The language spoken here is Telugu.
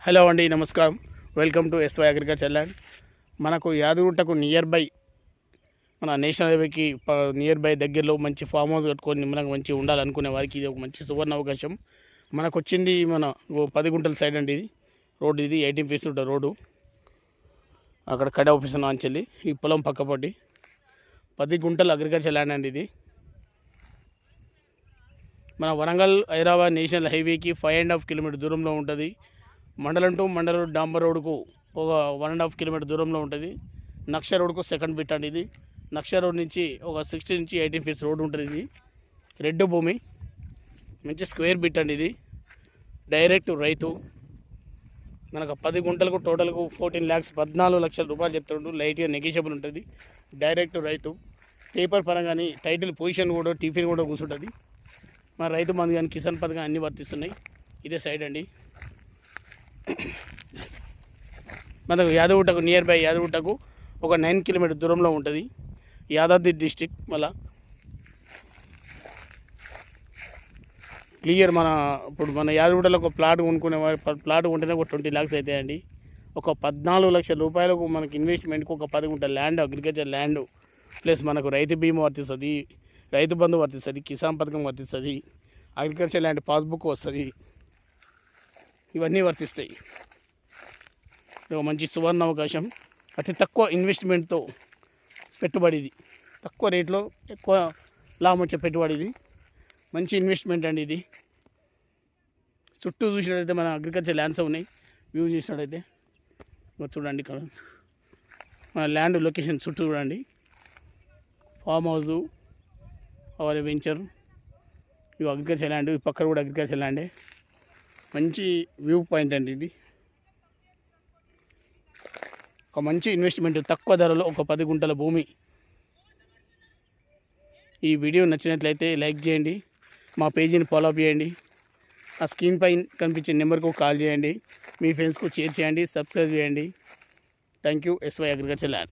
హలో అండి, నమస్కారం. Welcome to SY agriculture land. మనకు యాదగిరిగుట్టకు నియర్ బై, మన నేషనల్ హైవేకి నియర్ బై దగ్గరలో మంచి ఫామ్ హౌస్ కట్టుకొని మనకు మంచి ఉండాలనుకునే వారికి ఇది ఒక మంచి సువర్ణ అవకాశం. మనకు వచ్చింది 10 గుంటల సైడ్ అండి. ఇది రోడ్డు, ఇది 18 ఫీట్స్ ఉంటుంది రోడ్డు. అక్కడ కడ ఆఫీస్ నాంచెల్లి ఈ పొలం పక్కపట్టి 10 గుంటల అగ్రికల్చర్ ల్యాండ్ అండి. ఇది మన వరంగల్ హైదరాబాద్ నేషనల్ హైవేకి 5.5 కిలోమీటర్ దూరంలో ఉంటుంది. మండలం టు మండలం డాంబర్ రోడ్కు ఒక 1.5 కిలోమీటర్ దూరంలో ఉంటుంది. నక్ష రోడ్కు సెకండ్ బిట్ అండి. ఇది నక్ష రోడ్ నుంచి ఒక 16 నుంచి 18 ఫీట్స్ రోడ్ ఉంటుంది. ఇది రెడ్ భూమి, మంచి స్క్వేర్ బిట్ అండి. ఇది డైరెక్ట్ రైతు. మనకు 10 గుంటలకు టోటల్కు 14 lakhs 14 లక్షల రూపాయలు చెప్తుండ్రు. లైట్గా నెగిషియబుల్ ఉంటుంది. డైరెక్ట్ రైతు. పేపర్ పరంగాని టైటిల్ పొజిషన్ కూడా టిఫిన్ కూడా కూర్చుంటుంది. మన రైతు మంది కానీ కిసాన్ పథకం అన్నీ వర్తిస్తున్నాయి. ఇదే సైడ్ అండి. మనకు యాదగిరిగుట్టకు నియర్ బై యాదగిరిగుట్టకు ఒక 9 కిలోమీటర్ దూరంలో ఉంటుంది. యాదాద్రి డిస్టిక్. మళ్ళా క్లియర్. ఇప్పుడు మన యాదగిరిగుట్టలో ఒక ప్లాట్ కొనుక్కునే ప్లాట్ కొంటేనే ఒక 20 lakhs అవుతాయండి. ఒక 14 లక్షల రూపాయలకు మనకి ఇన్వెస్ట్మెంట్కి ఒక 10 గుంటల ల్యాండ్, అగ్రికల్చర్ ల్యాండ్ ప్లస్ మనకు రైతు బీమా వర్తిస్తుంది, రైతు బంధు వర్తిస్తుంది, కిసాన్ పథకం వర్తిస్తుంది, అగ్రికల్చర్ ల్యాండ్ పాస్బుక్ వస్తుంది. ఇవన్నీ వర్తిస్తాయి. ఇది ఒక మంచి సువర్ణ అవకాశం. అతి తక్కువ ఇన్వెస్ట్మెంట్తో పెట్టుబడి. ఇది తక్కువ రేట్లో ఎక్కువ లాభం వచ్చే పెట్టుబడి. ఇది మంచి ఇన్వెస్ట్మెంట్ అండి. ఇది చుట్టూ చూసినట్టయితే మన అగ్రికల్చర్ ల్యాండ్స్ ఉన్నాయి. వ్యూ చూసినట్టయితే చూడండి, ఇక్కడ మన ల్యాండ్ లొకేషన్ చుట్టూ చూడండి. ఫామ్ హౌస్, అవర్ వెంచర్, ఇవి అగ్రికల్చర్ ల్యాండ్. ఈ పక్కన కూడా అగ్రికల్చర్ ల్యాండే. మంచి వ్యూ పాయింట్ అండి. ఇది ఒక మంచి ఇన్వెస్ట్మెంట్, తక్కువ ధరలో ఒక 10 గుంటల భూమి. ఈ వీడియో నచ్చినట్లయితే లైక్ చేయండి, మా పేజీని ఫాలో అప్ చేయండి, ఆ స్క్రీన్ పై కనిపించే నెంబర్కు కాల్ చేయండి, మీ ఫ్రెండ్స్కు షేర్ చేయండి, సబ్స్క్రైబ్ చేయండి. Thank you. SY agriculture land.